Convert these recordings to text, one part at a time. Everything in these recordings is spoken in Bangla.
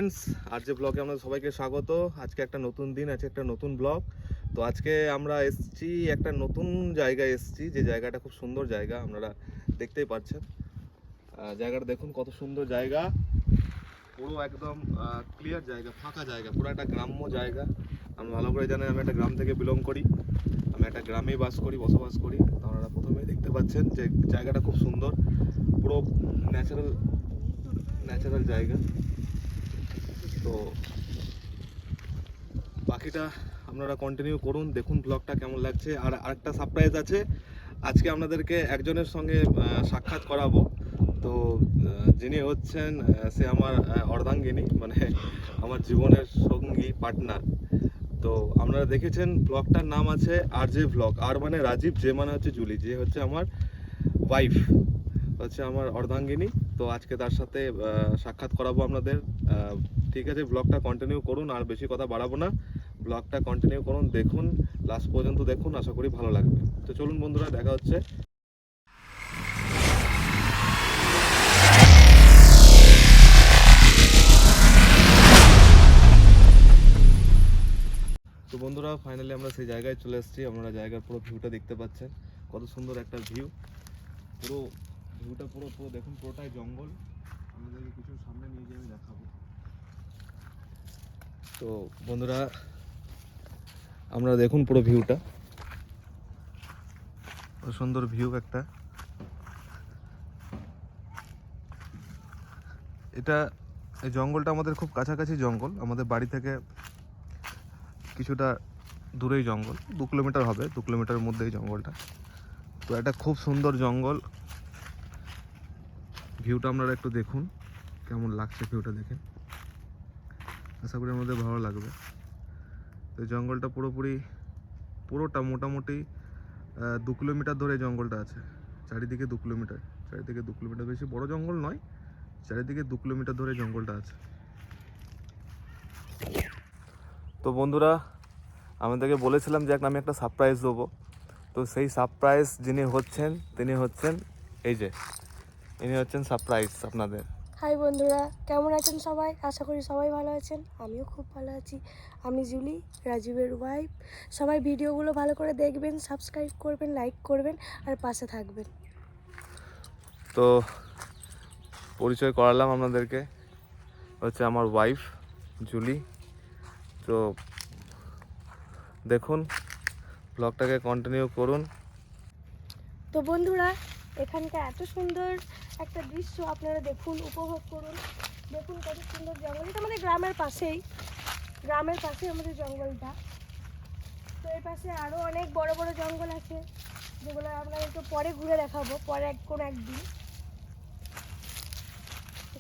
ফ্রেন্ডস, আর যে ব্লগে আপনাদের সবাইকে স্বাগত। আজকে একটা নতুন দিন, আছে একটা নতুন ব্লগ। তো আজকে আমরা এসেছি একটা নতুন জায়গায় এসেছি, যে জায়গাটা খুব সুন্দর জায়গা, আপনারা দেখতেই পাচ্ছেন। জায়গাটা দেখুন কত সুন্দর জায়গা, পুরো একদম ক্লিয়ার জায়গা, ফাঁকা জায়গা, পুরো একটা গ্রাম্য জায়গা। আমি ভালো করে জানেন আমি একটা গ্রাম থেকে বিলং করি, আমি একটা গ্রামেই বসবাস করি। তো আপনারা প্রথমেই দেখতে পাচ্ছেন যে জায়গাটা খুব সুন্দর, পুরো ন্যাচারাল জায়গা। তো বাকিটা আপনারা কন্টিনিউ করুন, দেখুন ব্লগটা কেমন লাগছে। আর আরেকটা সারপ্রাইজ আছে, আজকে আপনাদেরকে একজনের সঙ্গে সাক্ষাৎ করাবো। তো যিনি হচ্ছেন সে আমার অর্ধাঙ্গিনী, মানে আমার জীবনের সঙ্গী, পার্টনার। তো আপনারা দেখেছেন ব্লগটার নাম আছে আর জে ব্লগ। আর মানে রাজীব, যে মানে হচ্ছে জুলি, যে হচ্ছে আমার ওয়াইফ, হচ্ছে আমার অর্ধাঙ্গিনী। তো আজকে তার সাথে সাক্ষাৎ করাবো আপনাদের। ঠিক আছে, ব্লগটা কন্টিনিউ করুন, আর বেশি কথা বাড়াবো না। ব্লগটা কন্টিনিউ করুন, দেখুন, লাস্ট পর্যন্ত দেখুন, আশা করি ভালো লাগবে। তো চলুন বন্ধুরা, দেখা হচ্ছে। তো বন্ধুরা, ফাইনালি আমরা সেই জায়গায় চলে এসেছি। আপনারা জায়গার পুরো ভিউটা দেখতে পাচ্ছেন, কত সুন্দর একটা ভিউ। পুরো ভিউটা পুরো পুরো দেখুন, পুরোটাই জঙ্গল। আমাদেরকে কিছু সামনে নিয়ে গিয়ে আমি দেখাবো। তো বন্ধুরা, আপনারা দেখুন পুরো ভিউটা, সুন্দর ভিউ একটা। এটা, এই জঙ্গলটা আমাদের খুব কাছাকাছি জঙ্গল, আমাদের বাড়ি থেকে কিছুটা দূরেই জঙ্গল, 2 কিলোমিটার হবে, 2 কিলোমিটারের মধ্যেই জঙ্গলটা। তো এটা খুব সুন্দর জঙ্গল। ভিউটা আপনারা একটু দেখুন, কেমন লাগছে ভিউটা দেখে, আশা করি আমাদের ভালো লাগবে। তো জঙ্গলটা পুরোটা মোটামুটি 2 কিলোমিটার ধরে জঙ্গলটা আছে, চারিদিকে 2 কিলোমিটার, চারিদিকে 2 কিলোমিটার, বেশি বড় জঙ্গল নয়, চারিদিকে 2 কিলোমিটার ধরে জঙ্গলটা আছে। তো বন্ধুরা, আমাদেরকে বলেছিলাম যে আমি একটা সারপ্রাইজ দেবো। তো সেই সারপ্রাইজ যিনি হচ্ছেন, তিনি হচ্ছেন এই যে, ইনি হচ্ছেন সারপ্রাইজ আপনাদের। হাই বন্ধুরা, কেমন আছেন সবাই? আশা করি সবাই ভালো আছেন, আমিও খুব ভালো আছি। আমি জুলি, রাজীবের ওয়াইফ। সবাই ভিডিওগুলো ভালো করে দেখবেন, সাবস্ক্রাইব করবেন, লাইক করবেন আর পাশে থাকবেন। তো পরিচয় করালাম আপনাদেরকে, হচ্ছে আমার ওয়াইফ জুলি। তো দেখুন, ব্লগটাকে কন্টিনিউ করুন। তো বন্ধুরা, এখানকার এত সুন্দর একটা দৃশ্য আপনারা দেখুন, উপভোগ করুন। দেখুন কত সুন্দর জঙ্গল, এটা আমাদের গ্রামের পাশেই আমাদের জঙ্গলটা। তো এর পাশে আরও অনেক বড় বড় জঙ্গল আছে, যেগুলো আপনাদেরকে পরে ঘুরে দেখাবো, পরে কোনো একদিন।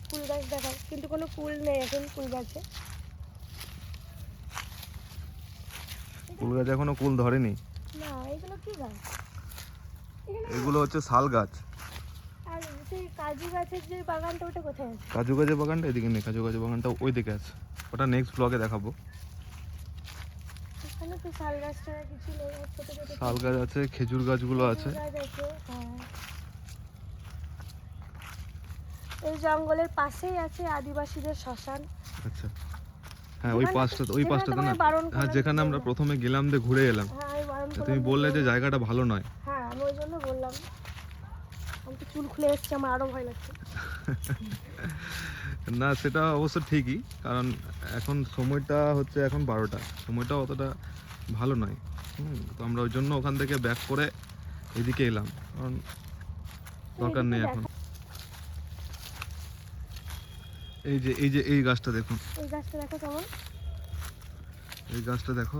ফুল গাছ দেখায়, কিন্তু কোনো ফুল নেই এখন ফুল গাছে। ফুল গাছ এখনো কুল ধরেনি। না, এগুলো কি গাছ? এগুলো হচ্ছে শাল গাছ। আর সেই কাজু গাছের যে বাগানটা, ওটা কোথায় আছে? কাজু গাছের বাগানটা এদিকে নেই, কাজু গাছের বাগানটা ওই দিকে আছে, ওটা নেক্সট ব্লগে দেখাবো। এখানে তো শাল গাছ ছাড়া কিছু নেই, ছোট ছোট শাল গাছ আছে, খেজুর গাছগুলো আছে। গাছ আছে। হ্যাঁ, এই জঙ্গলের পাশেই আছে আদিবাসীদের শ্মশান। আচ্ছা, হ্যাঁ ওই পাঁচটাতে না, হ্যাঁ যেখানে আমরা প্রথমে গেলাম, দিয়ে ঘুরে এলাম। তুমি বললে যে জায়গাটা ভালো নয়। হ্যাঁ, আমি ওই জন্য বললাম। আমি তো চুল খুলে এসেছি, আমার আরো ভয় লাগছে। না, সেটা অবশ্য ঠিকই, কারণ এখন সময়টা হচ্ছে এখন 12টা, সময়টা অতটা ভালো নয়। তো আমরা ওই জন্য ওখান থেকে ব্যাক করে এদিকে এলাম, কারণ দরকার নেই এখন। এই গাছটা দেখুন, এই গাছটা দেখো কেমন। এই গাছটা দেখো,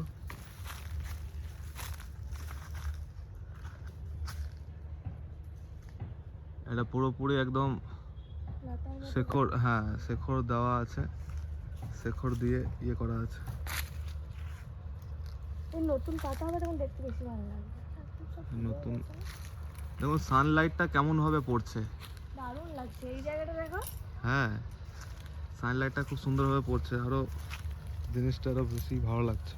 এটা পুরোপুরি একদম শেকড়, হ্যাঁ শেকড় দেওয়া আছে, শেকড় দিয়ে ইয়ে করা আছে। এই নতুন পাতা হবে তখন দেখতে বেশি ভালো লাগবে। নতুন দেখো সানলাইটটা কেমন ভাবে পড়ছে, দারুণ লাগছে এই জায়গাটা দেখো। হ্যাঁ সানলাইটটা খুব সুন্দরভাবে পড়ছে, আরো জিনিসটা আরো বেশি ভালো লাগছে।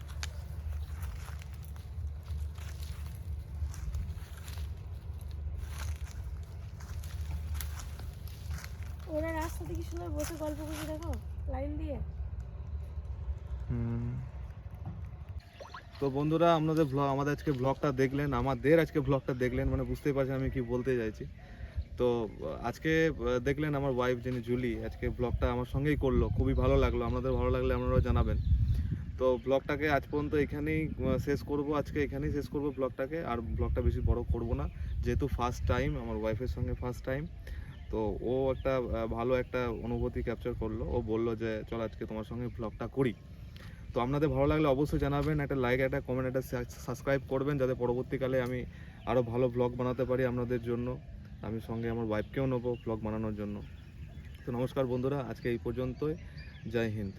ওরা রাস্তাতে কি সুন্দর বসে গল্প করছে দেখো, লাইন দিয়ে। তো বন্ধুরা আমাদের আজকে ব্লগটা দেখলেন, আজকে ব্লগটা দেখলেন, মানে বুঝতেই পারছেন আমি কি বলতে চাইছি। তো আজকে দেখলেন আমার ওয়াইফ যিনি জুলি আজকে ব্লগটা আমার সঙ্গেই করলো, খুবই ভালো লাগলো। আপনাদের ভালো লাগলে আপনারাও জানাবেন। তো ব্লগটাকে আজ পর্যন্ত এখানেই শেষ করব ব্লগটাকে, আর ব্লগটা বেশি বড় করব না, যেহেতু ফার্স্ট টাইম আমার ওয়াইফের সঙ্গে ফার্স্ট টাইম। তো ও একটা ভালো একটা অনুভূতি ক্যাপচার করলো, ও বললো যে চল আজকে তোমার সঙ্গে ব্লগটা করি। তো আপনাদের ভালো লাগলে অবশ্যই জানাবেন, একটা লাইক, একটা কমেন্ট, একটা সাবস্ক্রাইব করবেন, যাতে পরবর্তীকালে আমি আরও ভালো ব্লগ বানাতে পারি আপনাদের জন্য। আমি সঙ্গে আমার ওয়াইফকেও নেবো ব্লগ বানানোর জন্য। তো নমস্কার বন্ধুরা, আজকে এই পর্যন্তই। জয় হিন্দ।